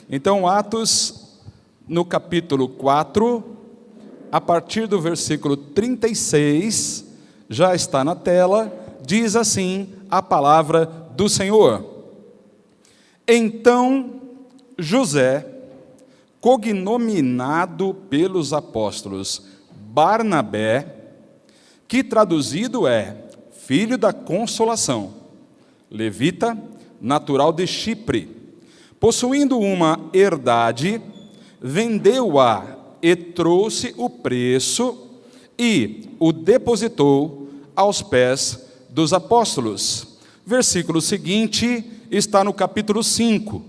Então, Atos, no capítulo 4, a partir do versículo 36, já está na tela, diz assim a palavra do Senhor. Então, José, cognominado pelos apóstolos Barnabé, que traduzido é filho da consolação, levita, natural de Chipre, possuindo uma herdade, vendeu-a e trouxe o preço e o depositou aos pés dos apóstolos. Versículo seguinte está no capítulo 5.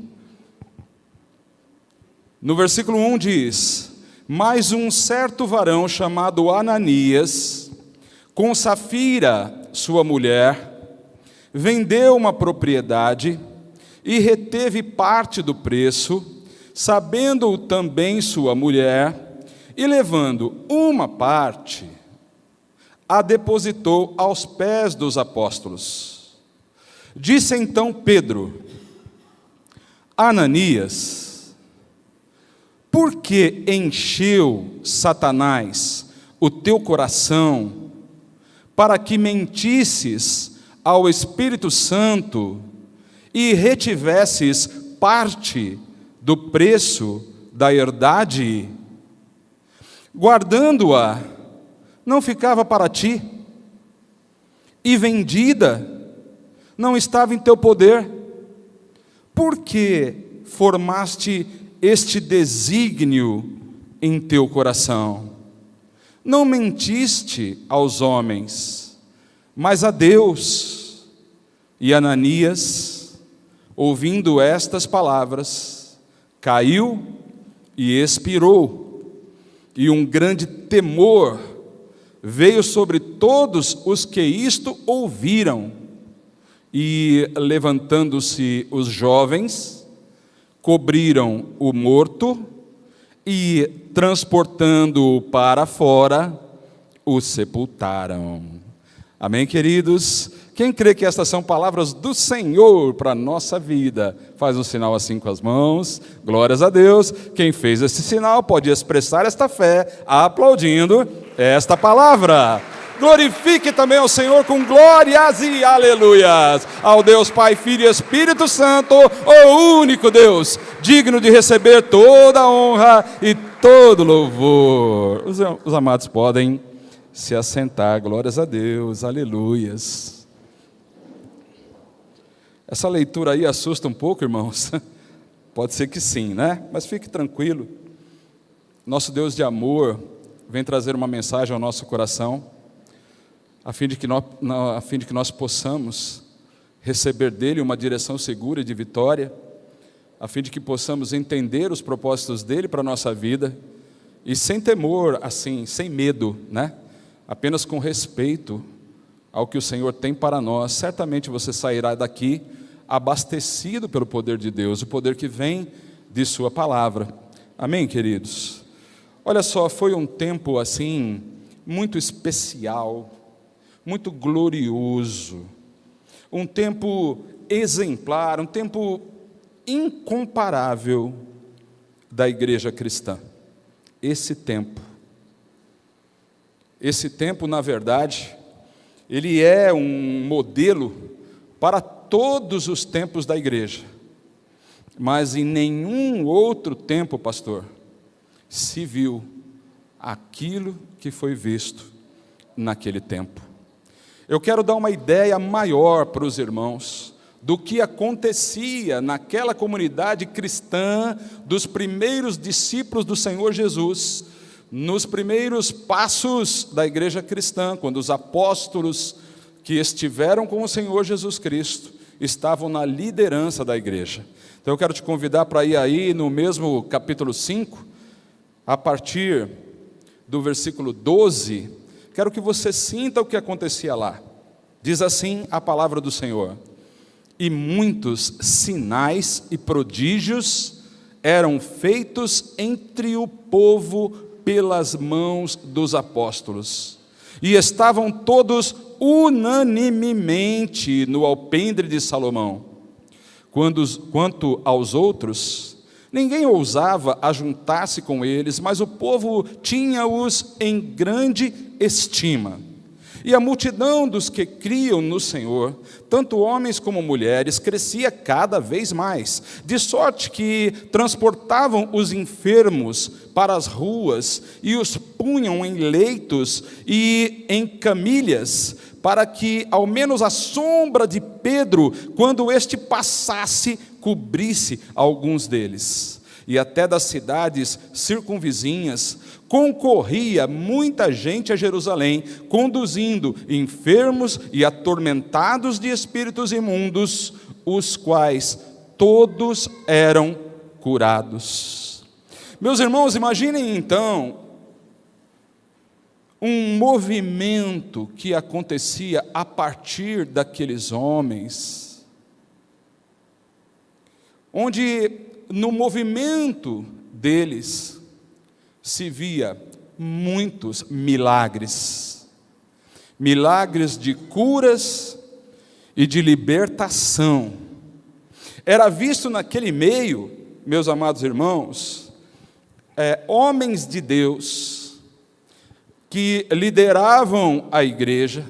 No versículo 1 diz: mas um certo varão chamado Ananias, com Safira, sua mulher, vendeu uma propriedade e reteve parte do preço, sabendo-o também sua mulher, e levando uma parte, a depositou aos pés dos apóstolos. Disse então Pedro: Ananias, por que encheu Satanás o teu coração, para que mentisses ao Espírito Santo, e retivesses parte do preço da herdade? Guardando-a, não ficava para ti, e vendida, não estava em teu poder. Por que formaste este desígnio em teu coração? Não mentiste aos homens, mas a Deus. E Ananias, ouvindo estas palavras, caiu e expirou, e um grande temor veio sobre todos os que isto ouviram. E levantando-se os jovens, cobriram o morto e, transportando-o para fora, o sepultaram. Amém, queridos? Quem crê que estas são palavras do Senhor para a nossa vida, faz um sinal assim com as mãos. Glórias a Deus. Quem fez esse sinal pode expressar esta fé aplaudindo esta palavra. Glorifique também ao Senhor com glórias e aleluias. Ao Deus Pai, Filho e Espírito Santo, o único Deus, digno de receber toda a honra e todo louvor. Os amados podem se assentar. Glórias a Deus, aleluias. Essa leitura aí assusta um pouco, irmãos? Pode ser que sim, né? Mas fique tranquilo. Nosso Deus de amor vem trazer uma mensagem ao nosso coração, a fim de que nós possamos receber dele uma direção segura e de vitória, a fim de que possamos entender os propósitos dele para a nossa vida, e sem temor, assim, sem medo, né? Apenas com respeito ao que o Senhor tem para nós. Certamente você sairá daqui abastecido pelo poder de Deus, o poder que vem de sua palavra. Amém, queridos? Olha só, foi um tempo assim, muito especial, muito glorioso, um tempo exemplar, um tempo incomparável da igreja cristã. Esse tempo, na verdade, ele é um modelo para todos os tempos da igreja, mas em nenhum outro tempo, pastor, se viu aquilo que foi visto naquele tempo. Eu quero dar uma ideia maior para os irmãos do que acontecia naquela comunidade cristã dos primeiros discípulos do Senhor Jesus, nos primeiros passos da igreja cristã, quando os apóstolos que estiveram com o Senhor Jesus Cristo estavam na liderança da igreja. Então eu quero te convidar para ir aí no mesmo capítulo 5, a partir do versículo 12, quero que você sinta o que acontecia lá. Diz assim a palavra do Senhor: e muitos sinais e prodígios eram feitos entre o povo pelas mãos dos apóstolos. E estavam todos unanimemente no alpendre de Salomão. Quanto aos outros, ninguém ousava ajuntar-se com eles, mas o povo tinha-os em grande estima. E a multidão dos que criam no Senhor, tanto homens como mulheres, crescia cada vez mais, de sorte que transportavam os enfermos para as ruas e os punham em leitos e em camilhas, para que ao menos a sombra de Pedro, quando este passasse, cobrisse alguns deles. E até das cidades circunvizinhas concorria muita gente a Jerusalém, conduzindo enfermos e atormentados de espíritos imundos, os quais todos eram curados. Meus irmãos, imaginem então um movimento que acontecia a partir daqueles homens, onde no movimento deles se via muitos milagres, milagres de curas e de libertação. Era visto naquele meio, meus amados irmãos, homens de Deus que lideravam a igreja,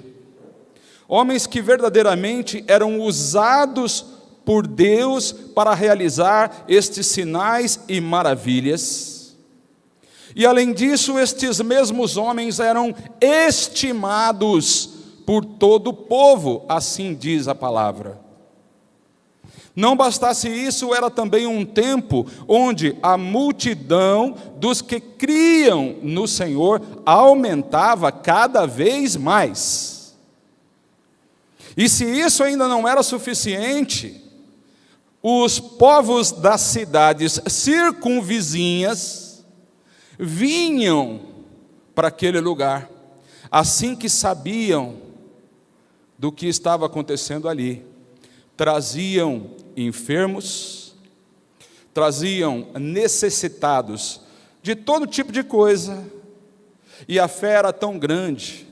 homens que verdadeiramente eram usados por Deus para realizar estes sinais e maravilhas. E além disso, estes mesmos homens eram estimados por todo o povo, assim diz a palavra. Não bastasse isso, era também um tempo onde a multidão dos que criam no Senhor aumentava cada vez mais. E se isso ainda não era suficiente, os povos das cidades circunvizinhas vinham para aquele lugar, assim que sabiam do que estava acontecendo ali. Traziam enfermos, traziam necessitados de todo tipo de coisa, e a fé era tão grande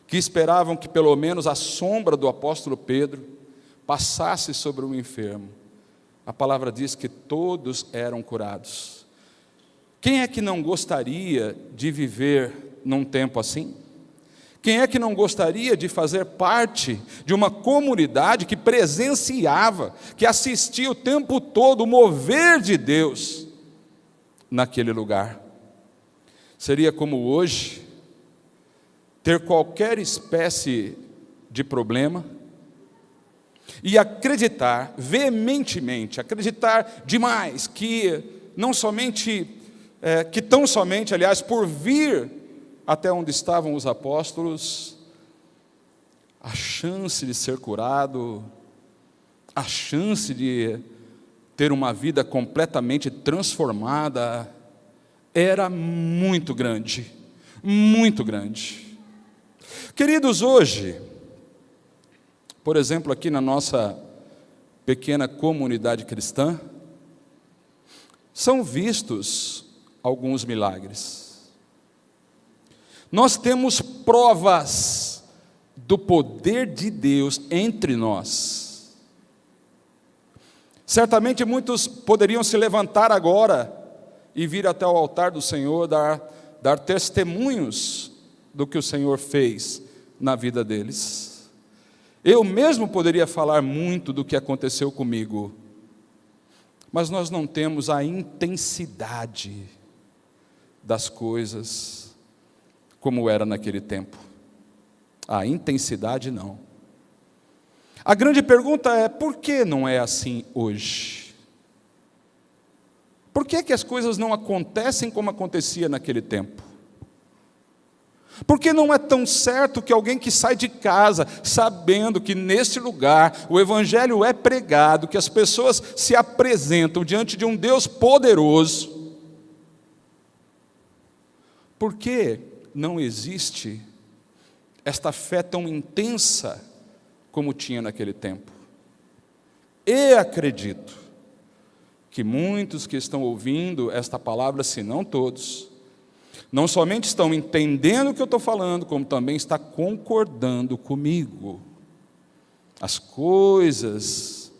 que esperavam que pelo menos a sombra do apóstolo Pedro passasse sobre o enfermo. A palavra diz que todos eram curados. Quem é que não gostaria de viver num tempo assim? Quem é que não gostaria de fazer parte de uma comunidade que presenciava, que assistia o tempo todo o mover de Deus naquele lugar? Seria como hoje, ter qualquer espécie de problema e acreditar veementemente, acreditar demais que não somente que tão somente, aliás, por vir até onde estavam os apóstolos, a chance de ser curado, a chance de ter uma vida completamente transformada, era muito grande, muito grande. Queridos, hoje, por exemplo, aqui na nossa pequena comunidade cristã, são vistos alguns milagres. Nós temos provas do poder de Deus entre nós. Certamente muitos poderiam se levantar agora e vir até o altar do Senhor, dar testemunhos do que o Senhor fez na vida deles. Eu mesmo poderia falar muito do que aconteceu comigo, mas nós não temos a intensidade das coisas como era naquele tempo. A intensidade não. A grande pergunta é: por que não é assim hoje? Por que as coisas não acontecem como acontecia naquele tempo? Por que não é tão certo que alguém que sai de casa sabendo que neste lugar o Evangelho é pregado, que as pessoas se apresentam diante de um Deus poderoso, por que não existe esta fé tão intensa como tinha naquele tempo? E acredito que muitos que estão ouvindo esta palavra, se não todos, não somente estão entendendo o que eu estou falando, como também está concordando comigo. As coisas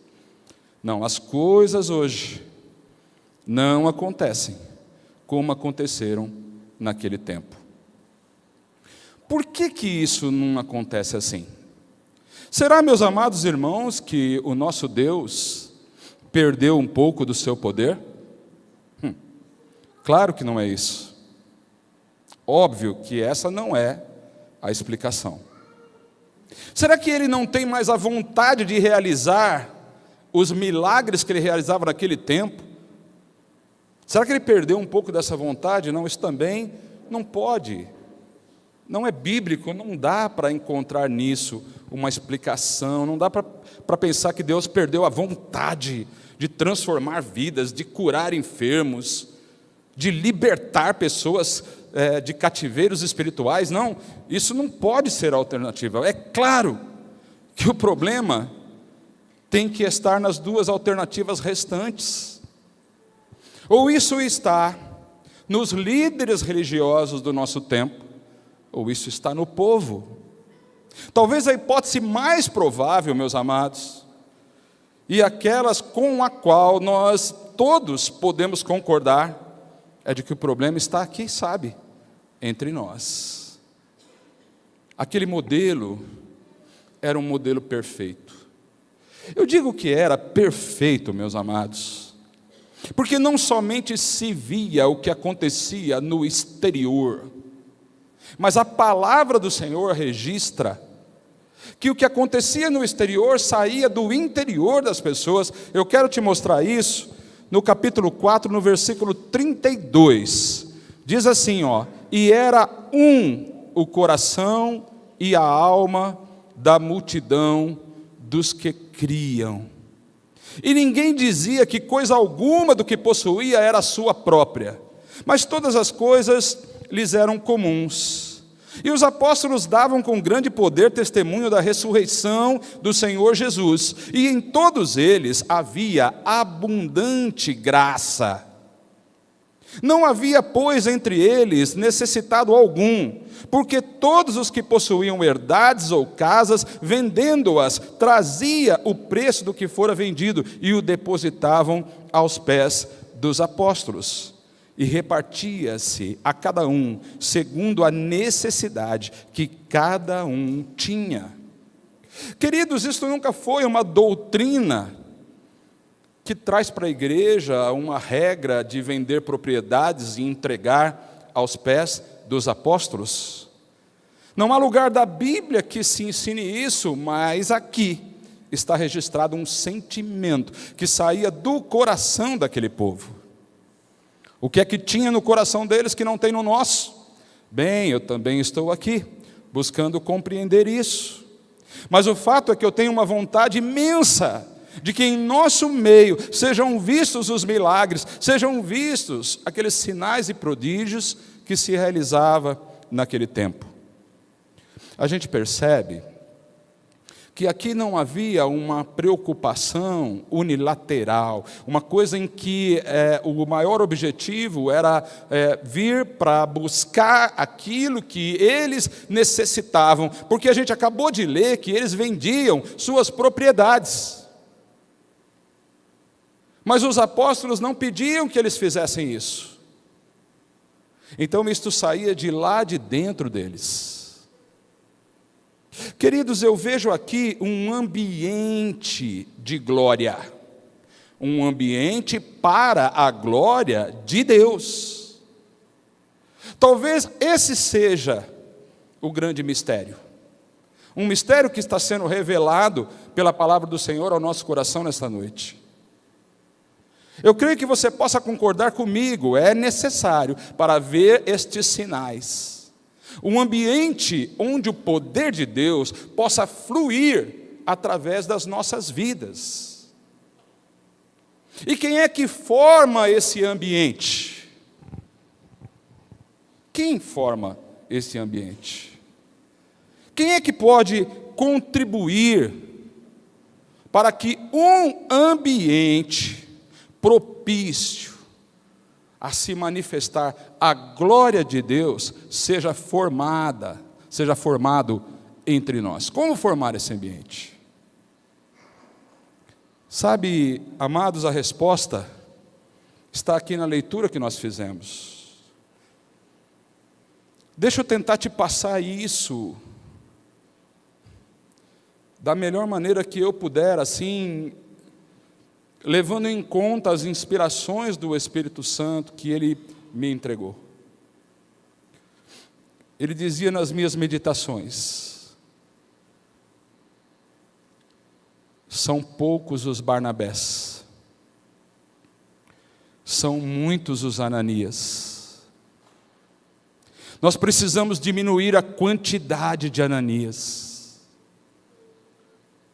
hoje não acontecem como aconteceram naquele tempo. Por que isso não acontece assim? Será, meus amados irmãos, que o nosso Deus perdeu um pouco do seu poder? Claro que não é isso. Óbvio que essa não é a explicação. Será que ele não tem mais a vontade de realizar os milagres que ele realizava naquele tempo? Será que ele perdeu um pouco dessa vontade? Não, isso também não pode. Não é bíblico, não dá para encontrar nisso uma explicação, não dá para pensar que Deus perdeu a vontade de transformar vidas, de curar enfermos, de libertar pessoas de cativeiros espirituais. Não, isso não pode ser a alternativa. É claro que o problema tem que estar nas duas alternativas restantes. Ou isso está nos líderes religiosos do nosso tempo, ou isso está no povo. Talvez a hipótese mais provável, meus amados, e aquelas com a qual nós todos podemos concordar, é de que o problema está aqui, sabe, entre nós. Aquele modelo era um modelo perfeito. Eu digo que era perfeito, meus amados, porque não somente se via o que acontecia no exterior, mas a palavra do Senhor registra que o que acontecia no exterior saía do interior das pessoas. Eu quero te mostrar isso no capítulo 4, no versículo 32. Diz assim, e era o coração e a alma da multidão dos que criam. E ninguém dizia que coisa alguma do que possuía era sua própria, mas todas as coisas lhes eram comuns. E os apóstolos davam com grande poder testemunho da ressurreição do Senhor Jesus, e em todos eles havia abundante graça. Não havia, pois, entre eles necessitado algum, porque todos os que possuíam herdades ou casas, vendendo-as, trazia o preço do que fora vendido e o depositavam aos pés dos apóstolos. E repartia-se a cada um segundo a necessidade que cada um tinha. Queridos, isso nunca foi uma doutrina que traz para a igreja uma regra de vender propriedades e entregar aos pés dos apóstolos. Não há lugar da Bíblia que se ensine isso, mas aqui está registrado um sentimento que saía do coração daquele povo. O que é que tinha no coração deles que não tem no nosso? Bem, eu também estou aqui, buscando compreender isso. Mas o fato é que eu tenho uma vontade imensa de que em nosso meio sejam vistos os milagres, sejam vistos aqueles sinais e prodígios que se realizava naquele tempo. A gente percebe que aqui não havia uma preocupação unilateral, uma coisa em que o maior objetivo era vir para buscar aquilo que eles necessitavam, porque a gente acabou de ler que eles vendiam suas propriedades. Mas os apóstolos não pediam que eles fizessem isso. Então isto saía de lá de dentro deles. Queridos, eu vejo aqui um ambiente de glória, um ambiente para a glória de Deus. Talvez esse seja o grande mistério, um mistério que está sendo revelado pela palavra do Senhor ao nosso coração nesta noite. Eu creio que você possa concordar comigo, é necessário para ver estes sinais. Um ambiente onde o poder de Deus possa fluir através das nossas vidas. E quem é que forma esse ambiente? Quem forma esse ambiente? Quem é que pode contribuir para que um ambiente propício a se manifestar a glória de Deus seja formado entre nós. Como formar esse ambiente? Sabe, amados, a resposta está aqui na leitura que nós fizemos. Deixa eu tentar te passar isso da melhor maneira que eu puder, assim, levando em conta as inspirações do Espírito Santo que Ele me entregou. Ele dizia nas minhas meditações: são poucos os Barnabés, são muitos os Ananias. Nós precisamos diminuir a quantidade de Ananias,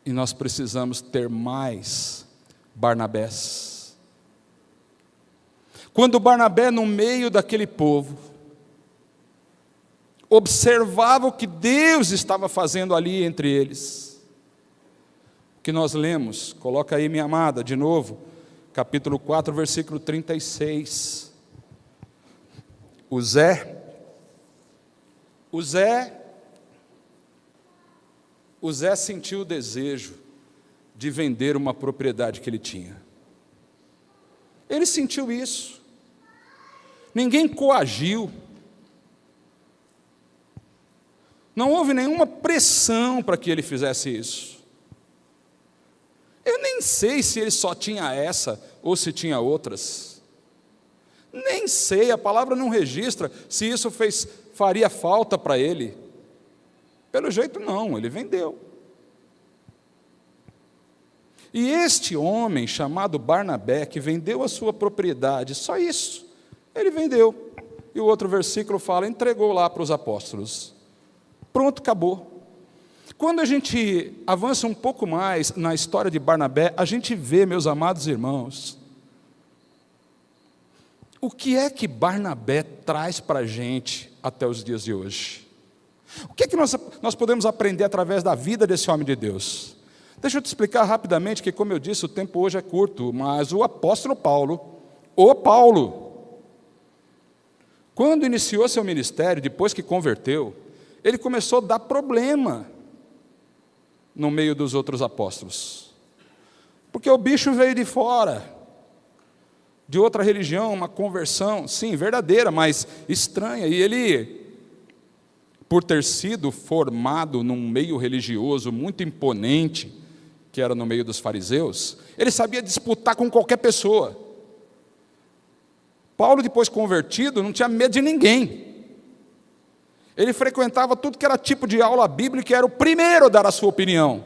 e nós precisamos ter mais Barnabés. Quando Barnabé, no meio daquele povo, observava o que Deus estava fazendo ali entre eles, o que nós lemos, coloca aí, minha amada, de novo, capítulo 4, versículo 36. O Zé sentiu o desejo de vender uma propriedade que ele tinha. Ele sentiu isso. Ninguém coagiu. Não houve nenhuma pressão para que ele fizesse isso. Eu nem sei se ele só tinha essa ou se tinha outras. Nem sei, a palavra não registra se isso faria falta para ele. Pelo jeito não, ele vendeu. E este homem chamado Barnabé, que vendeu a sua propriedade, só isso, ele vendeu. E o outro versículo fala, entregou lá para os apóstolos. Pronto, acabou. Quando a gente avança um pouco mais na história de Barnabé, a gente vê, meus amados irmãos, o que é que Barnabé traz para a gente até os dias de hoje? O que é que nós podemos aprender através da vida desse homem de Deus? Deixa eu te explicar rapidamente, que como eu disse, o tempo hoje é curto, mas o apóstolo Paulo, quando iniciou seu ministério, depois que converteu, ele começou a dar problema no meio dos outros apóstolos, porque o bicho veio de fora, de outra religião, uma conversão, sim, verdadeira, mas estranha, e ele, por ter sido formado num meio religioso muito imponente, que era no meio dos fariseus, ele sabia disputar com qualquer pessoa. Paulo, depois convertido, não tinha medo de ninguém. Ele frequentava tudo que era tipo de aula bíblica e era o primeiro a dar a sua opinião.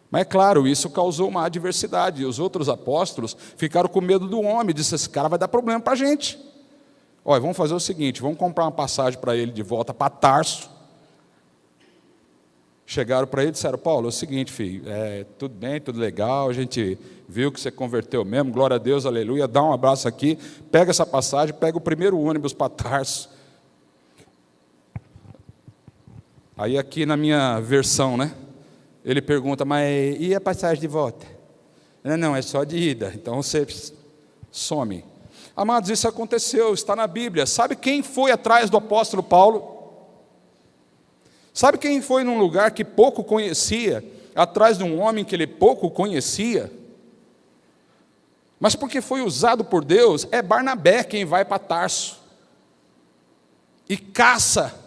Mas é claro, isso causou uma adversidade, e os outros apóstolos ficaram com medo do homem, disseram, esse cara vai dar problema para a gente. Olha, vamos fazer o seguinte, vamos comprar uma passagem para ele de volta para Tarso. Chegaram para ele e disseram, Paulo, é o seguinte, filho, tudo bem, tudo legal, a gente viu que você converteu mesmo, glória a Deus, aleluia, dá um abraço aqui, pega essa passagem, pega o primeiro ônibus para Tarso. Aí aqui na minha versão, né, ele pergunta, mas e a passagem de volta? Não, é só de ida, então você some. Amados, isso aconteceu, está na Bíblia. Sabe quem foi atrás do apóstolo Paulo? Sabe quem foi num lugar que pouco conhecia, atrás de um homem que ele pouco conhecia? Mas porque foi usado por Deus, é Barnabé quem vai para Tarso. E caça,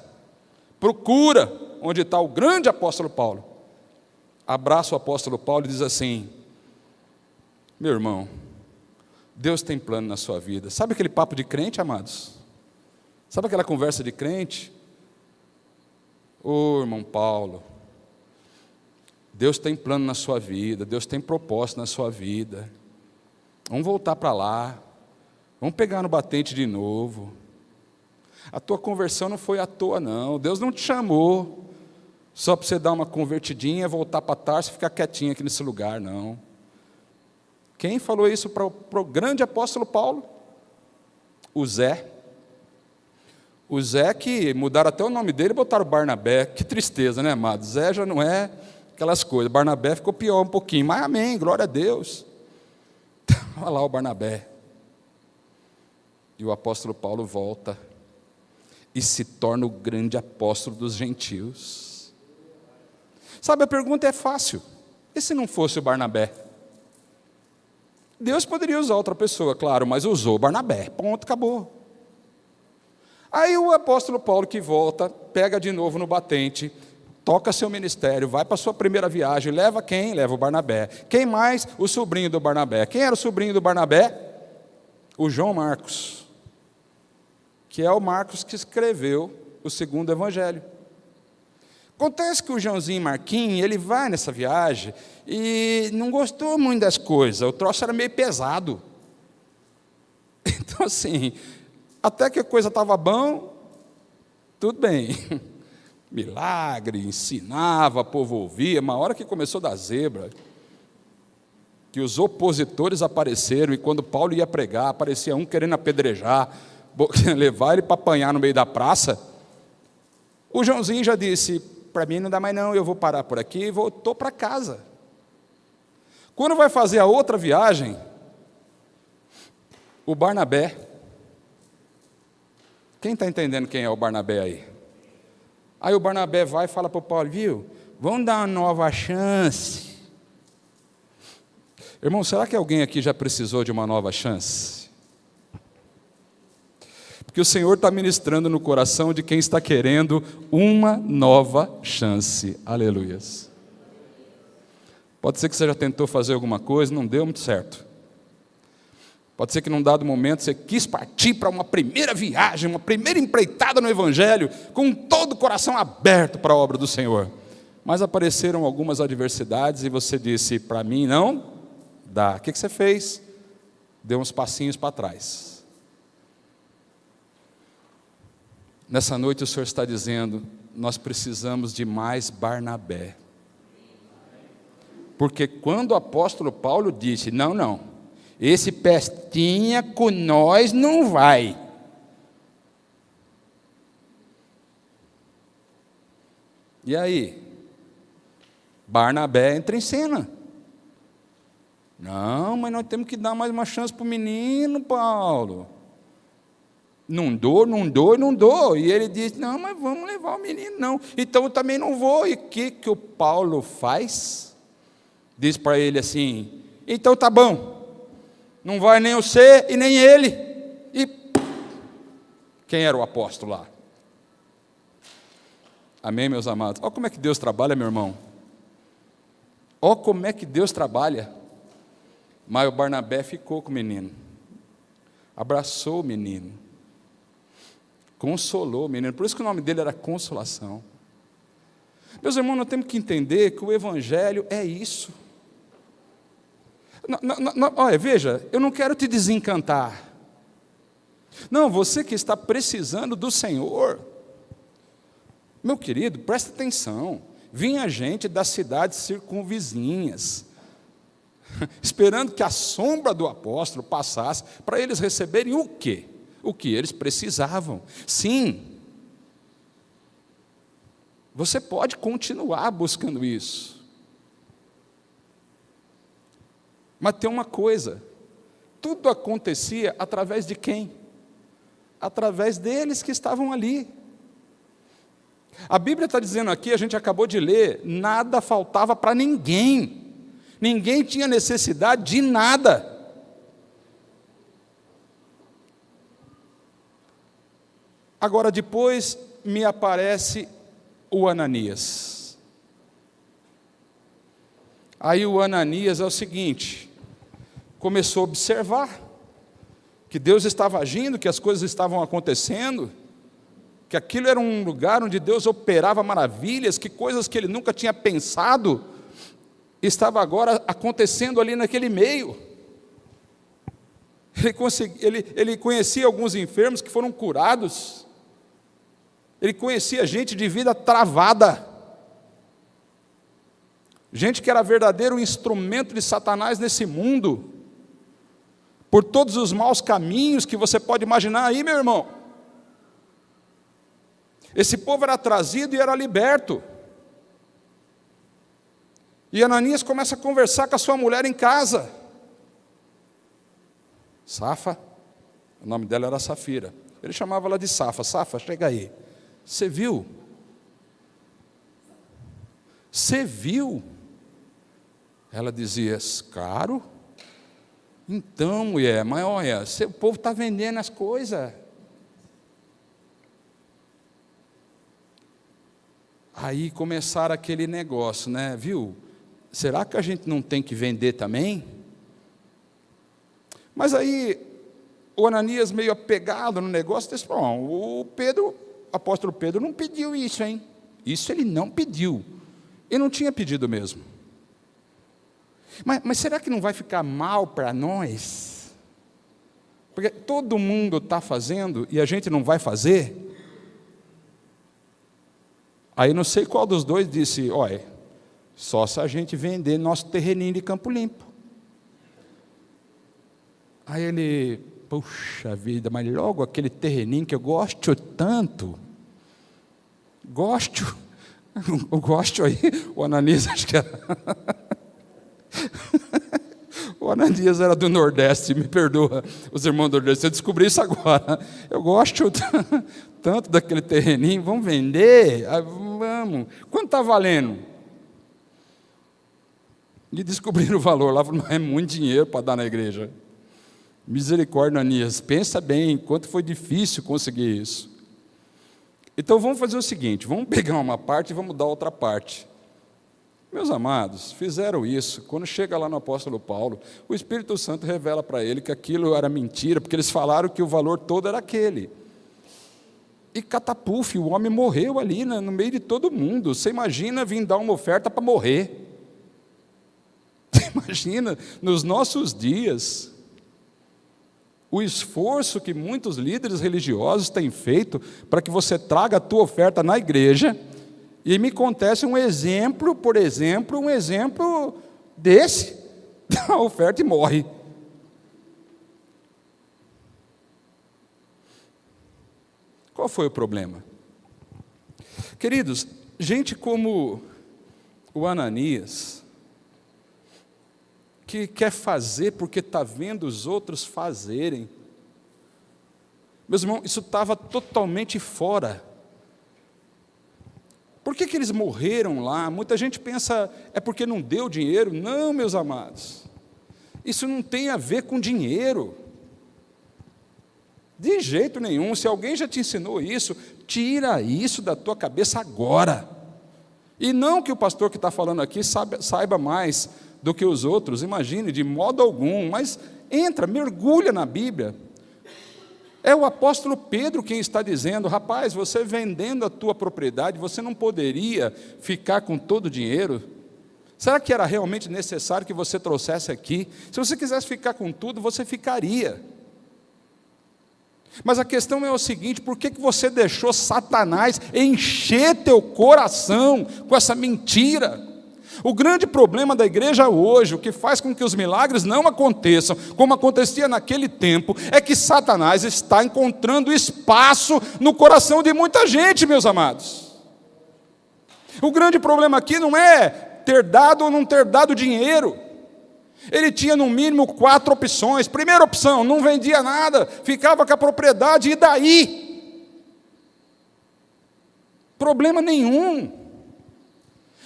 procura onde está o grande apóstolo Paulo. Abraça o apóstolo Paulo e diz assim, meu irmão, Deus tem plano na sua vida. Sabe aquele papo de crente, amados? Sabe aquela conversa de crente? Ô, irmão Paulo, Deus tem plano na sua vida, Deus tem propósito na sua vida. Vamos voltar para lá, vamos pegar no batente de novo. A tua conversão não foi à toa, não. Deus não te chamou só para você dar uma convertidinha, voltar para Tarso e ficar quietinho aqui nesse lugar, não. Quem falou isso para o grande apóstolo Paulo? O Zé. O Zé que mudaram até o nome dele e botaram Barnabé. Que tristeza, né, amado? Zé já não é aquelas coisas. Barnabé ficou pior um pouquinho, mas amém, glória a Deus. Olha lá o Barnabé. E o apóstolo Paulo volta e se torna o grande apóstolo dos gentios. Sabe, a pergunta é fácil. E se não fosse o Barnabé? Deus poderia usar outra pessoa, claro, mas usou o Barnabé. Ponto, acabou. Aí o apóstolo Paulo que volta, pega de novo no batente, toca seu ministério, vai para a sua primeira viagem, leva quem? Leva o Barnabé. Quem mais? O sobrinho do Barnabé. Quem era o sobrinho do Barnabé? O João Marcos, que é o Marcos que escreveu o segundo evangelho. Acontece que o Joãozinho Marquinhos, ele vai nessa viagem e não gostou muito das coisas, o troço era meio pesado. Então assim, até que a coisa estava bom, tudo bem. Milagre, ensinava, o povo ouvia, mas a hora que começou da zebra, que os opositores apareceram, e quando Paulo ia pregar, aparecia um querendo apedrejar, levar ele para apanhar no meio da praça, o Joãozinho já disse, para mim não dá mais não, eu vou parar por aqui, e voltou para casa. Quando vai fazer a outra viagem, o Barnabé, quem está entendendo quem é o Barnabé aí? Aí o Barnabé vai e fala para o Paulo, viu, vamos dar uma nova chance. Irmão, será que alguém aqui já precisou de uma nova chance? Porque o Senhor está ministrando no coração de quem está querendo uma nova chance. Aleluias. Pode ser que você já tentou fazer alguma coisa, não deu muito certo. Pode ser que num dado momento você quis partir para uma primeira viagem, uma primeira empreitada no Evangelho, com todo o coração aberto para a obra do Senhor. Mas apareceram algumas adversidades e você disse, para mim não dá. O que você fez? Deu uns passinhos para trás. Nessa noite o Senhor está dizendo, nós precisamos de mais Barnabé. Porque quando o apóstolo Paulo disse, não, esse pestinha com nós não vai. E aí? Barnabé entra em cena. Não, mas nós temos que dar mais uma chance para o menino, Paulo. Não dou. E ele diz, não, mas vamos levar o menino, não. Então eu também não vou. E o que o Paulo faz? Diz para ele assim, então tá bom. Não vai nem você e nem ele. E quem era o apóstolo lá? Amém, meus amados? Olha como é que Deus trabalha, meu irmão. Olha como é que Deus trabalha. Mas o Barnabé ficou com o menino. Abraçou o menino. Consolou o menino. Por isso que o nome dele era Consolação. Meus irmãos, nós temos que entender que o Evangelho é isso. Olha, veja, eu não quero te desencantar. Não, você que está precisando do Senhor, meu querido, presta atenção. Vinha gente das cidades circunvizinhas, esperando que a sombra do apóstolo passasse, para eles receberem o quê? O que eles precisavam. Sim, você pode continuar buscando isso. Mas tem uma coisa, tudo acontecia através de quem? Através deles que estavam ali. A Bíblia está dizendo aqui, a gente acabou de ler, nada faltava para ninguém. Ninguém tinha necessidade de nada. Agora, depois me aparece o Ananias. Aí o Ananias é o seguinte, começou a observar que Deus estava agindo, que as coisas estavam acontecendo, que aquilo era um lugar onde Deus operava maravilhas, que coisas que ele nunca tinha pensado, estava agora acontecendo ali naquele meio. Ele conhecia alguns enfermos que foram curados, ele conhecia gente de vida travada, gente que era verdadeiro instrumento de Satanás nesse mundo, por todos os maus caminhos que você pode imaginar aí, meu irmão. Esse povo era trazido e era liberto. E Ananias começa a conversar com a sua mulher em casa. Safa, o nome dela era Safira. Ele chamava ela de Safa. Safa, chega aí. Você viu? Você viu? Ela dizia, claro. Então, mulher, mas olha, o povo está vendendo as coisas. Aí começaram aquele negócio, né? Viu? Será que a gente não tem que vender também? Mas aí, o Ananias meio apegado no negócio, disse, bom, o apóstolo Pedro não pediu isso, hein? Isso ele não pediu. Ele não tinha pedido mesmo. Mas será que não vai ficar mal para nós? Porque todo mundo está fazendo e a gente não vai fazer? Aí não sei qual dos dois disse, olha, só se a gente vender nosso terreninho de Campo Limpo. Aí ele, puxa vida, mas logo aquele terreninho que eu gosto tanto. Gosto aí, o Ananias acho que era. O Ananias era do Nordeste, me perdoa, os irmãos do Nordeste, eu descobri isso agora. Eu gosto tanto daquele terreninho, vamos vender? Vamos. Quanto está valendo? E descobriram o valor lá, não é muito dinheiro para dar na igreja. Misericórdia, Ananias, pensa bem, quanto foi difícil conseguir isso. Então vamos fazer o seguinte, vamos pegar uma parte e vamos dar outra parte. Meus amados, fizeram isso. Quando chega lá no apóstolo Paulo, o Espírito Santo revela para ele que aquilo era mentira, porque eles falaram que o valor todo era aquele. E catapuf, o homem morreu ali, né, no meio de todo mundo. Você imagina vir dar uma oferta para morrer? Você imagina, nos nossos dias, o esforço que muitos líderes religiosos têm feito para que você traga a tua oferta na igreja. E me acontece um exemplo, por exemplo, um exemplo desse, a oferta e morre. Qual foi o problema? Queridos, gente como o Ananias, que quer fazer porque está vendo os outros fazerem. Meus irmãos, isso estava totalmente fora. Por que eles morreram lá? Muita gente pensa, é porque não deu dinheiro. Não, meus amados. Isso não tem a ver com dinheiro. De jeito nenhum. Se alguém já te ensinou isso, tira isso da tua cabeça agora. E não que o pastor que está falando aqui saiba mais do que os outros, imagine, de modo algum, mas entra, mergulha na Bíblia. É o apóstolo Pedro quem está dizendo, rapaz, você vendendo a tua propriedade, você não poderia ficar com todo o dinheiro? Será que era realmente necessário que você trouxesse aqui? Se você quisesse ficar com tudo, você ficaria. Mas a questão é o seguinte, por que você deixou Satanás encher teu coração com essa mentira? O grande problema da igreja hoje, o que faz com que os milagres não aconteçam, como acontecia naquele tempo, é que Satanás está encontrando espaço no coração de muita gente, meus amados. O grande problema aqui não é ter dado ou não ter dado dinheiro. Ele tinha no mínimo 4 opções. Primeira opção, não vendia nada, ficava com a propriedade, e daí? Problema nenhum.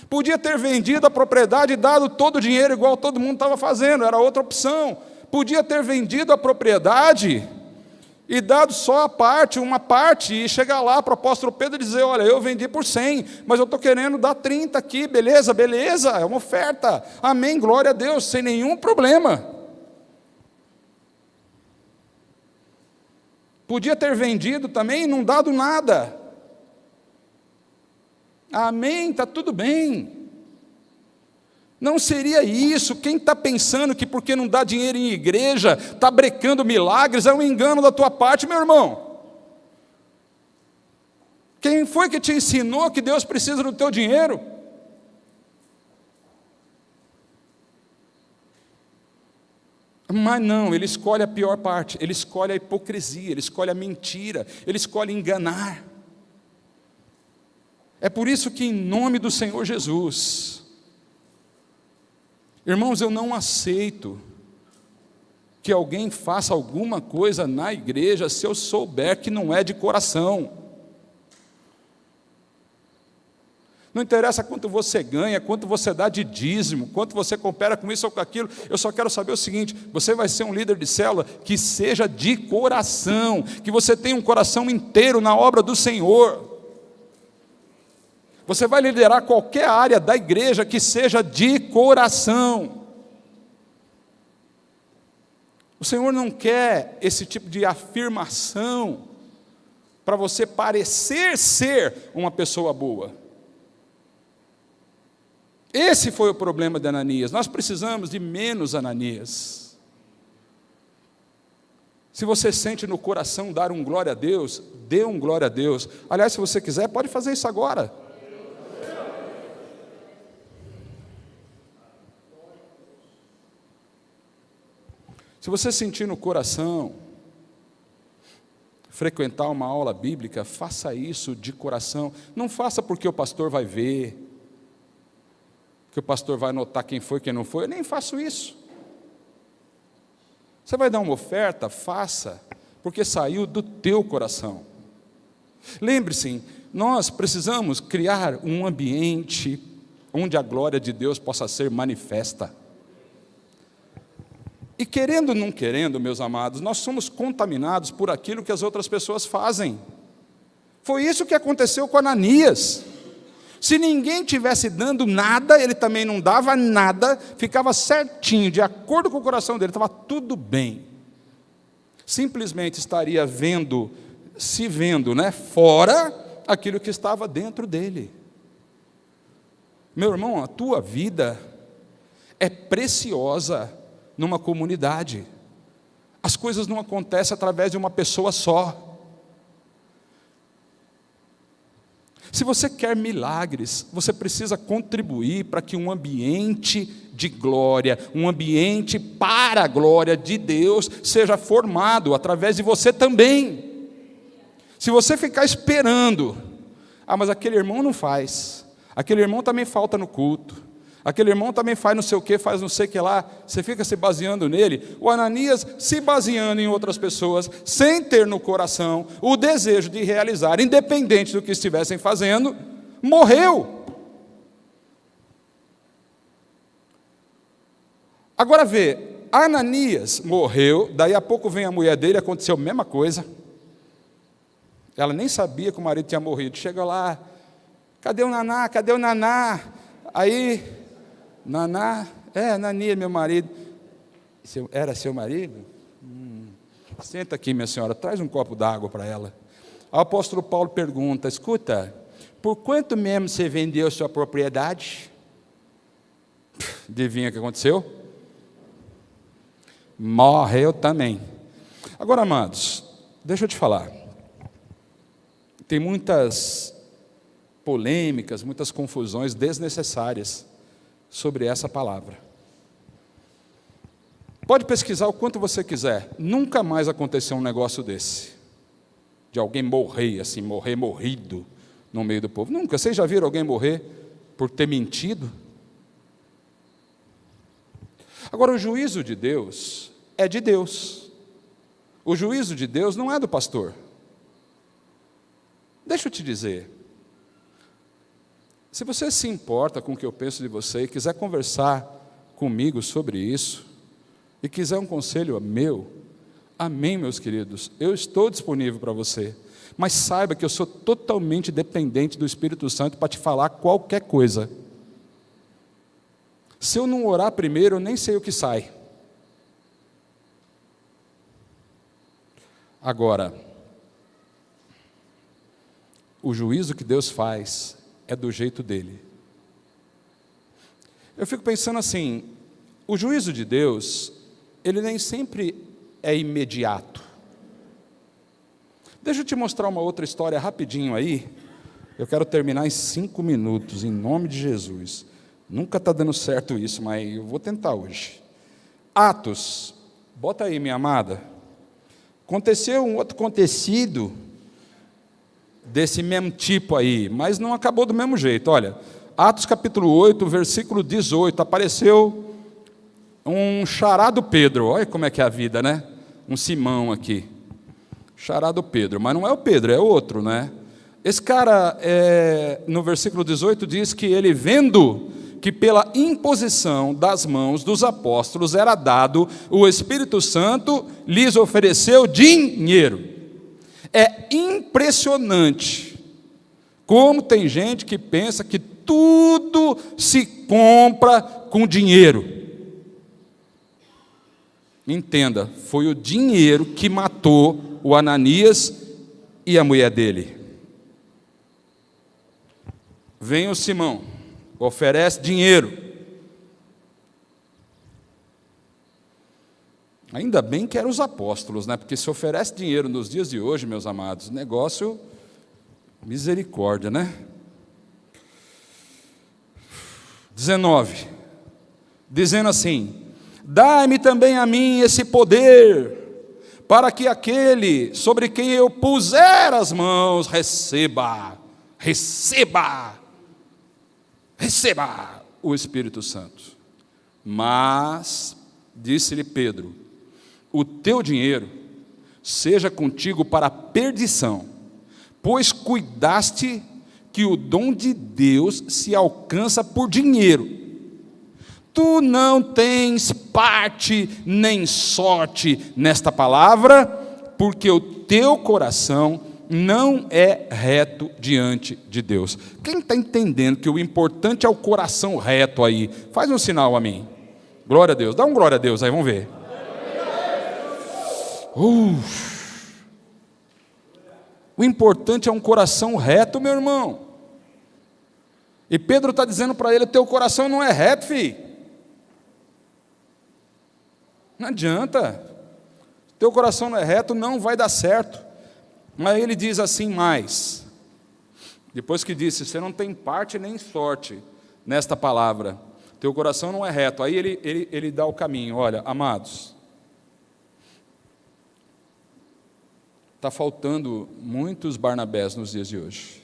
Podia ter vendido a propriedade e dado todo o dinheiro igual todo mundo estava fazendo, era outra opção. Podia ter vendido a propriedade e dado só uma parte, e chegar lá para o apóstolo Pedro e dizer, olha, eu vendi por 100, mas eu estou querendo dar 30 aqui, beleza, é uma oferta, amém, glória a Deus, sem nenhum problema. Podia ter vendido também e não dado nada. Amém, está tudo bem. Não seria isso. Quem está pensando que porque não dá dinheiro em igreja, está brecando milagres, é um engano da tua parte, meu irmão. Quem foi que te ensinou que Deus precisa do teu dinheiro? Mas não, ele escolhe a pior parte, ele escolhe a hipocrisia, ele escolhe a mentira, ele escolhe enganar. É por isso que, em nome do Senhor Jesus, Irmãos, eu não aceito que alguém faça alguma coisa na igreja se eu souber que não é de coração. Não interessa quanto você ganha, quanto você dá de dízimo, quanto você coopera com isso ou com aquilo. Eu só quero saber o seguinte: você vai ser um líder de célula que seja de coração, que você tenha um coração inteiro na obra do Senhor. Você vai liderar qualquer área da igreja que seja de coração. O Senhor não quer esse tipo de afirmação para você parecer ser uma pessoa boa. Esse foi o problema de Ananias. Nós precisamos de menos Ananias. Se você sente no coração dar um glória a Deus, dê um glória a Deus. Aliás, se você quiser, pode fazer isso agora. Se você sentir no coração frequentar uma aula bíblica, faça isso de coração. Não faça porque o pastor vai ver, que o pastor vai notar quem foi, quem não foi. Eu nem faço isso. Você vai dar uma oferta? Faça, porque saiu do teu coração. Lembre-se, nós precisamos criar um ambiente onde a glória de Deus possa ser manifesta. E querendo ou não querendo, meus amados, nós somos contaminados por aquilo que as outras pessoas fazem. Foi isso que aconteceu com Ananias. Se ninguém tivesse dando nada, ele também não dava nada, ficava certinho, de acordo com o coração dele, estava tudo bem. Simplesmente estaria se vendo, fora aquilo que estava dentro dele. Meu irmão, a tua vida é preciosa numa comunidade. As coisas não acontecem através de uma pessoa só. Se você quer milagres, você precisa contribuir para que um ambiente de glória, um ambiente para a glória de Deus seja formado através de você também. Se você ficar esperando, mas aquele irmão não faz, aquele irmão também falta no culto, aquele irmão também faz não sei o que, faz não sei o que lá, você fica se baseando nele. O Ananias se baseando em outras pessoas, sem ter no coração o desejo de realizar, independente do que estivessem fazendo, morreu. Agora vê, Ananias morreu, daí a pouco vem a mulher dele, aconteceu a mesma coisa. Ela nem sabia que o marido tinha morrido. Chega lá, cadê o Naná? Cadê o Naná? Aí... Naná, Ananias, meu marido. Era seu marido? Senta aqui, minha senhora, traz um copo d'água para ela. O apóstolo Paulo pergunta: escuta, por quanto mesmo você vendeu sua propriedade? Adivinha o que aconteceu? Morreu também. Agora, amados, deixa eu te falar. Tem muitas polêmicas, muitas confusões desnecessárias sobre essa palavra. Pode pesquisar o quanto você quiser, nunca mais aconteceu um negócio desse, de alguém morrer assim, morrido no meio do povo. Nunca. Vocês já viram alguém morrer por ter mentido? Agora, o juízo de Deus é de Deus. O juízo de Deus não é do pastor. Deixa eu te dizer, se você se importa com o que eu penso de você e quiser conversar comigo sobre isso, e quiser um conselho meu, amém, meus queridos, eu estou disponível para você, mas saiba que eu sou totalmente dependente do Espírito Santo para te falar qualquer coisa. Se eu não orar primeiro, eu nem sei o que sai. Agora, o juízo que Deus faz é do jeito dele. Eu fico pensando assim, o juízo de Deus, ele nem sempre é imediato. Deixa eu te mostrar uma outra história rapidinho aí. Eu quero terminar em 5 minutos, em nome de Jesus. Nunca está dando certo isso, mas eu vou tentar hoje. Atos, bota aí, minha amada. Aconteceu um outro acontecido desse mesmo tipo aí, mas não acabou do mesmo jeito. Olha, Atos capítulo 8, versículo 18, apareceu um xará do Pedro, olha como é que é a vida, né? Um Simão aqui, xará do Pedro, mas não é o Pedro, é outro, né? Esse cara, no versículo 18, diz que ele, vendo que pela imposição das mãos dos apóstolos era dado o Espírito Santo, lhes ofereceu dinheiro. É impressionante como tem gente que pensa que tudo se compra com dinheiro. Entenda, foi o dinheiro que matou o Ananias e a mulher dele. Vem o Simão, oferece dinheiro. Ainda bem que eram os apóstolos, né? Porque se oferece dinheiro nos dias de hoje, meus amados, negócio, misericórdia, né? 19, dizendo assim: dai-me também a mim esse poder, para que aquele sobre quem eu puser as mãos receba o Espírito Santo. Mas, disse-lhe Pedro, o teu dinheiro seja contigo para a perdição, pois cuidaste que o dom de Deus se alcança por dinheiro. Tu não tens parte nem sorte nesta palavra, porque o teu coração não é reto diante de Deus. Quem está entendendo que o importante é o coração reto aí? Faz um sinal a mim. Glória a Deus. Dá um glória a Deus aí, vamos ver. O importante é um coração reto, meu irmão. E Pedro está dizendo para ele: teu coração não é reto, filho. Não adianta. Teu coração não é reto, não vai dar certo. Mas ele diz assim mais. Depois que disse: você não tem parte nem sorte nesta palavra. Teu coração não é reto. Aí ele dá o caminho. Olha, amados, está faltando muitos Barnabés nos dias de hoje.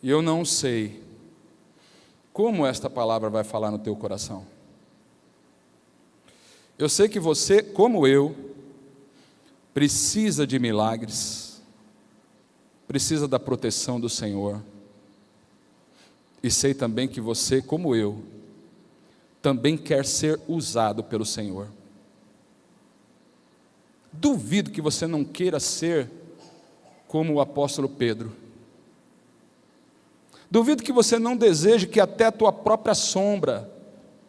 E eu não sei como esta palavra vai falar no teu coração. Eu sei que você, como eu, precisa de milagres, precisa da proteção do Senhor. E sei também que você, como eu, também quer ser usado pelo Senhor. Duvido que você não queira ser como o apóstolo Pedro. Duvido que você não deseje que até a tua própria sombra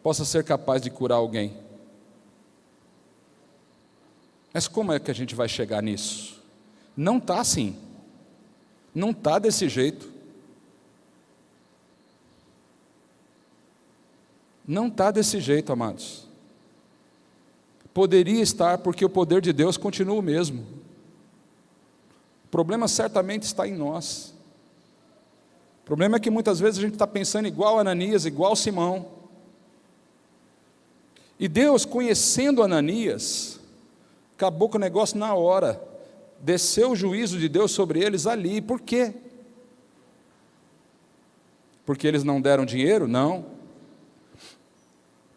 possa ser capaz de curar alguém. Mas como é que a gente vai chegar nisso? Não está assim. Não está desse jeito. Não está desse jeito, amados. Poderia estar, porque o poder de Deus continua o mesmo. O problema certamente está em nós. O problema é que muitas vezes a gente está pensando igual Ananias, igual Simão. E Deus, conhecendo Ananias, acabou com o negócio na hora. Desceu o juízo de Deus sobre eles ali. Por quê? Porque eles não deram dinheiro? Não.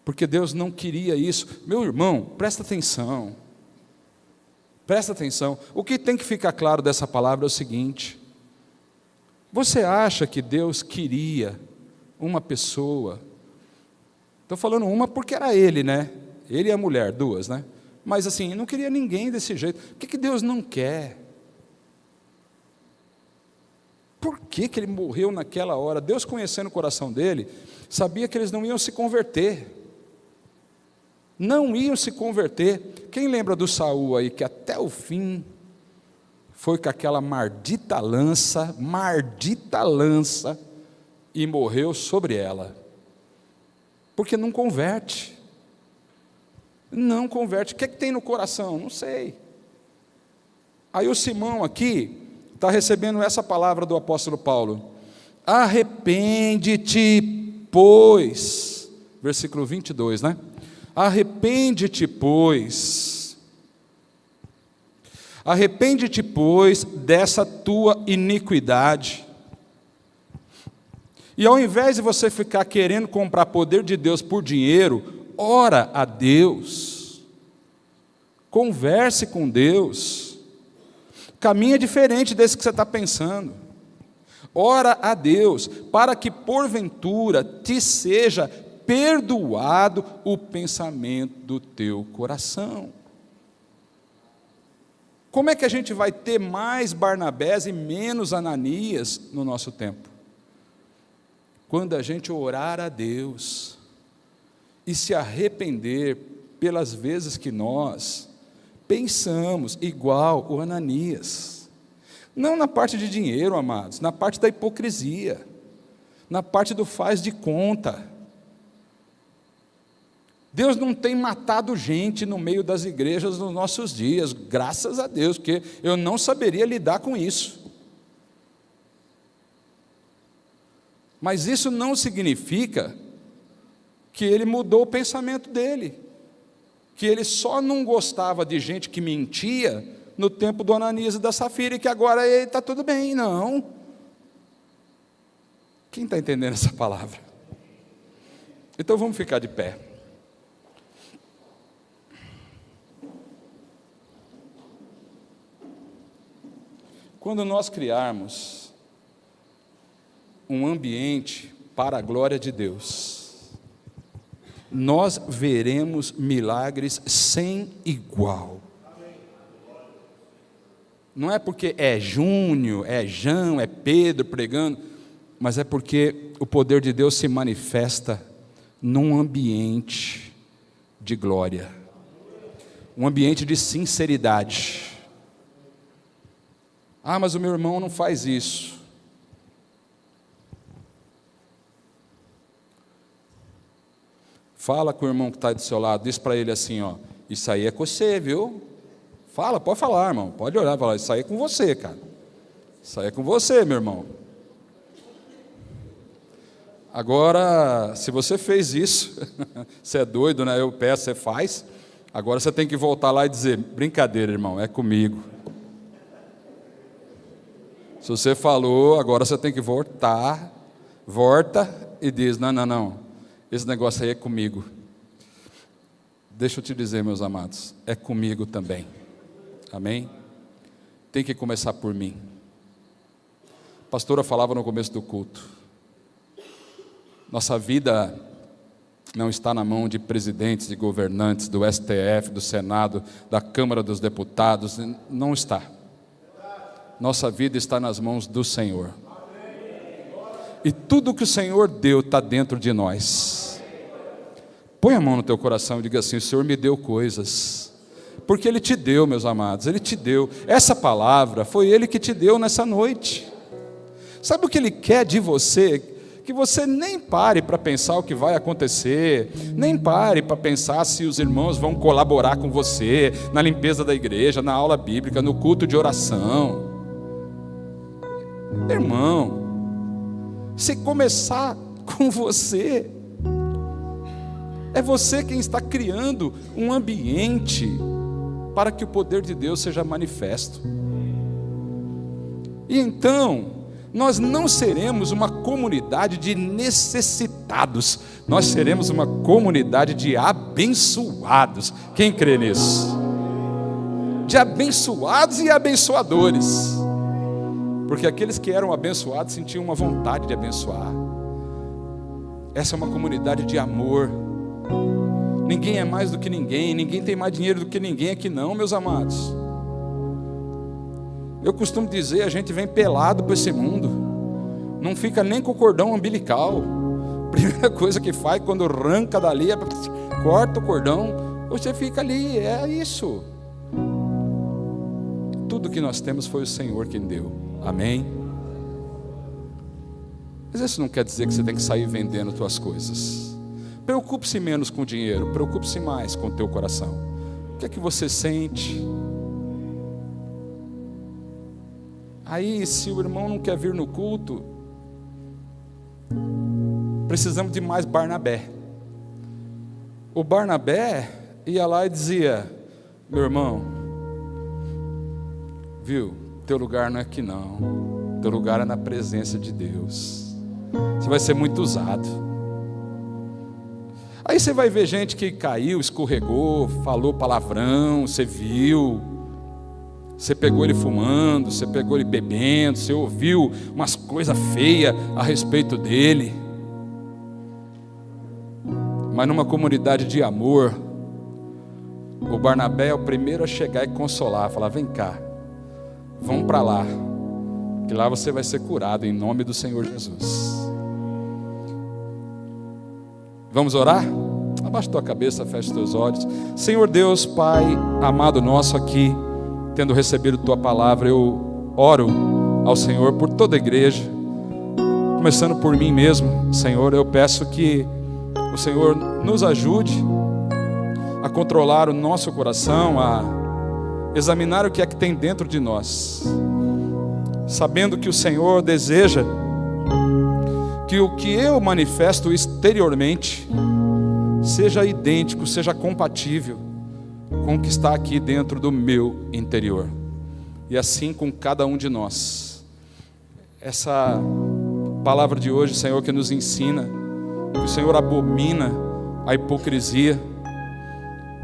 Porque Deus não queria isso. Meu irmão, presta atenção. Presta atenção. O que tem que ficar claro dessa palavra é o seguinte: você acha que Deus queria uma pessoa? Estou falando uma porque era ele, né? Ele e a mulher, duas, né? Mas assim, não queria ninguém desse jeito. O que Deus não quer? Por que ele morreu naquela hora? Deus, conhecendo o coração dele, sabia que eles não iam se converter. Não iam se converter. Quem lembra do Saul aí, que até o fim foi com aquela maldita lança, e morreu sobre ela? Porque não converte. Não converte. O que tem no coração? Não sei. Aí o Simão aqui está recebendo essa palavra do apóstolo Paulo: arrepende-te, pois. Versículo 22, né? Arrepende-te, pois. Arrepende-te, pois, dessa tua iniquidade. E ao invés de você ficar querendo comprar poder de Deus por dinheiro, ora a Deus, converse com Deus, caminho é diferente desse que você está pensando. Ora a Deus, para que porventura te seja perdoado o pensamento do teu coração. Como é que a gente vai ter mais Barnabés e menos Ananias no nosso tempo? Quando a gente orar a Deus e se arrepender pelas vezes que nós pensamos igual o Ananias. Não na parte de dinheiro, amados, na parte da hipocrisia, na parte do faz de conta. Deus não tem matado gente no meio das igrejas nos nossos dias, graças a Deus, porque eu não saberia lidar com isso. Mas isso não significa que ele mudou o pensamento dele, que ele só não gostava de gente que mentia no tempo do Ananias e da Safira, e que agora ele está tudo bem. Não. Quem está entendendo essa palavra? Então vamos ficar de pé. Quando nós criarmos um ambiente para a glória de Deus, nós veremos milagres sem igual. Não é porque é Júnior, é João, é Pedro pregando, mas é porque o poder de Deus se manifesta num ambiente de glória, um ambiente de sinceridade. Ah, mas o meu irmão não faz isso. Fala com o irmão que está do seu lado, diz para ele assim, ó, isso aí é com você, viu? Fala, pode falar, irmão, pode olhar e falar, isso aí é com você, cara. Isso aí é com você, meu irmão. Agora, se você fez isso, você é doido, né? Eu peço, você faz. Agora você tem que voltar lá e dizer, brincadeira, irmão, é comigo. Se você falou, agora você tem que volta e diz, não, esse negócio aí é comigo. Deixa eu te dizer, meus amados, é comigo também. Amém? Tem que começar por mim. A pastora falava no começo do culto, nossa vida não está na mão de presidentes e governantes do STF, do Senado, da Câmara dos Deputados, não está. Nossa vida está nas mãos do Senhor. E tudo que o Senhor deu está dentro de nós. Põe a mão no teu coração e diga assim, o Senhor me deu coisas. Porque Ele te deu, meus amados, Ele te deu. Essa palavra foi Ele que te deu nessa noite. Sabe o que Ele quer de você? Que você nem pare para pensar o que vai acontecer, nem pare para pensar se os irmãos vão colaborar com você na limpeza da igreja, na aula bíblica, no culto de oração. Irmão, se começar com você, é você quem está criando um ambiente para que o poder de Deus seja manifesto. E então, nós não seremos uma comunidade de necessitados, nós seremos uma comunidade de abençoados. Quem crê nisso? De abençoados e abençoadores. Porque aqueles que eram abençoados sentiam uma vontade de abençoar. Essa é uma comunidade de amor. Ninguém é mais do que ninguém, ninguém tem mais dinheiro do que ninguém aqui não, meus amados. Eu costumo dizer, a gente vem pelado para esse mundo, não fica nem com o cordão umbilical. Primeira coisa que faz quando arranca dali, corta o cordão, você fica ali, é isso. Tudo que nós temos foi o Senhor quem deu. Amém? Mas isso não quer dizer que você tem que sair vendendo suas coisas. Preocupe-se menos com o dinheiro, preocupe-se mais com o teu coração. O que é que você sente? Aí, se o irmão não quer vir no culto, precisamos de mais Barnabé. O Barnabé ia lá e dizia, meu irmão, viu? Teu lugar não é aqui não, teu lugar é na presença de Deus, você vai ser muito usado. Aí você vai ver gente que caiu, escorregou, falou palavrão, você viu, você pegou ele fumando, você pegou ele bebendo, você ouviu umas coisas feias a respeito dele. Mas numa comunidade de amor, o Barnabé é o primeiro a chegar e consolar, falar: vem cá, vamos para lá, que lá você vai ser curado em nome do Senhor Jesus. Vamos orar? Abaixa tua cabeça, fecha os teus olhos. Senhor Deus, Pai amado nosso, aqui, tendo recebido tua palavra, eu oro ao Senhor por toda a igreja, começando por mim mesmo. Senhor, eu peço que o Senhor nos ajude a controlar o nosso coração, a examinar o que é que tem dentro de nós, sabendo que o Senhor deseja que o que eu manifesto exteriormente seja idêntico, seja compatível com o que está aqui dentro do meu interior. E assim com cada um de nós. Essa palavra de hoje, Senhor, que nos ensina que o Senhor abomina a hipocrisia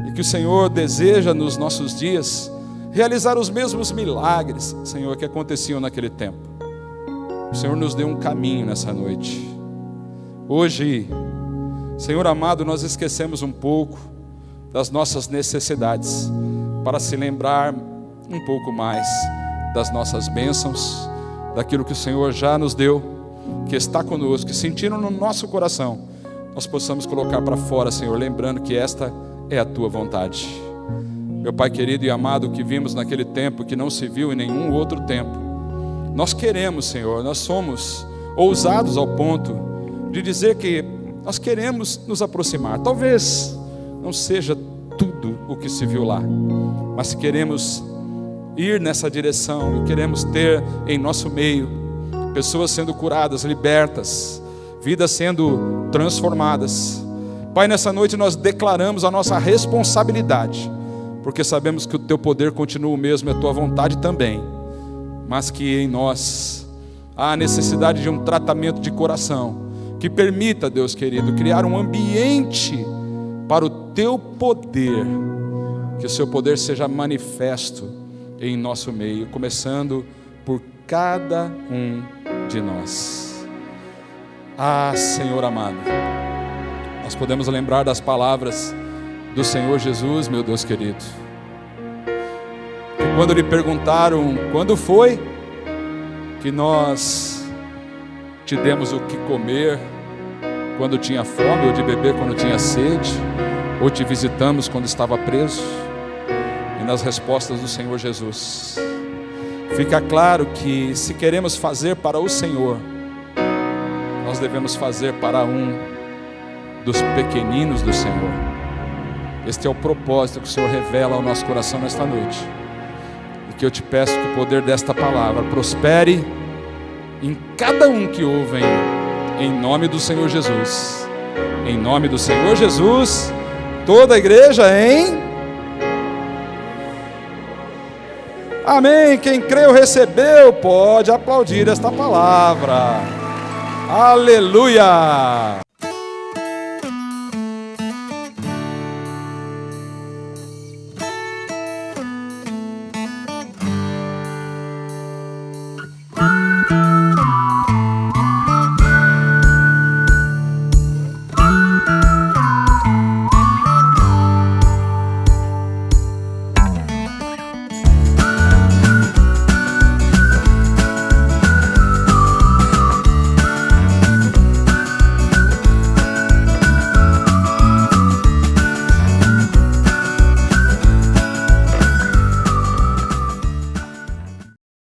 e que o Senhor deseja nos nossos dias realizar os mesmos milagres, Senhor, que aconteciam naquele tempo. O Senhor nos deu um caminho nessa noite. Hoje, Senhor amado, nós esquecemos um pouco das nossas necessidades para se lembrar um pouco mais das nossas bênçãos, daquilo que o Senhor já nos deu, que está conosco, que sentindo no nosso coração, nós possamos colocar para fora, Senhor, lembrando que esta é a Tua vontade. Meu Pai querido e amado, o que vimos naquele tempo, que não se viu em nenhum outro tempo, nós queremos, Senhor, nós somos ousados ao ponto de dizer que nós queremos nos aproximar. Talvez não seja tudo o que se viu lá, mas se queremos ir nessa direção, e queremos ter em nosso meio pessoas sendo curadas, libertas, vidas sendo transformadas. Pai, nessa noite nós declaramos a nossa responsabilidade, porque sabemos que o Teu poder continua o mesmo e a Tua vontade também, mas que em nós há a necessidade de um tratamento de coração, que permita, Deus querido, criar um ambiente para o Teu poder, que o Seu poder seja manifesto em nosso meio, começando por cada um de nós. Ah, Senhor amado, nós podemos lembrar das palavras do Senhor Jesus, meu Deus querido, que quando lhe perguntaram quando foi que nós te demos o que comer quando tinha fome, ou de beber quando tinha sede, ou te visitamos quando estava preso, e nas respostas do Senhor Jesus, fica claro que se queremos fazer para o Senhor, nós devemos fazer para um dos pequeninos do Senhor. Este é o propósito que o Senhor revela ao nosso coração nesta noite, e que eu te peço que o poder desta palavra prospere em cada um que ouve, em nome do Senhor Jesus. Em nome do Senhor Jesus, toda a igreja amém. Quem creu, recebeu, pode aplaudir esta palavra. Aleluia.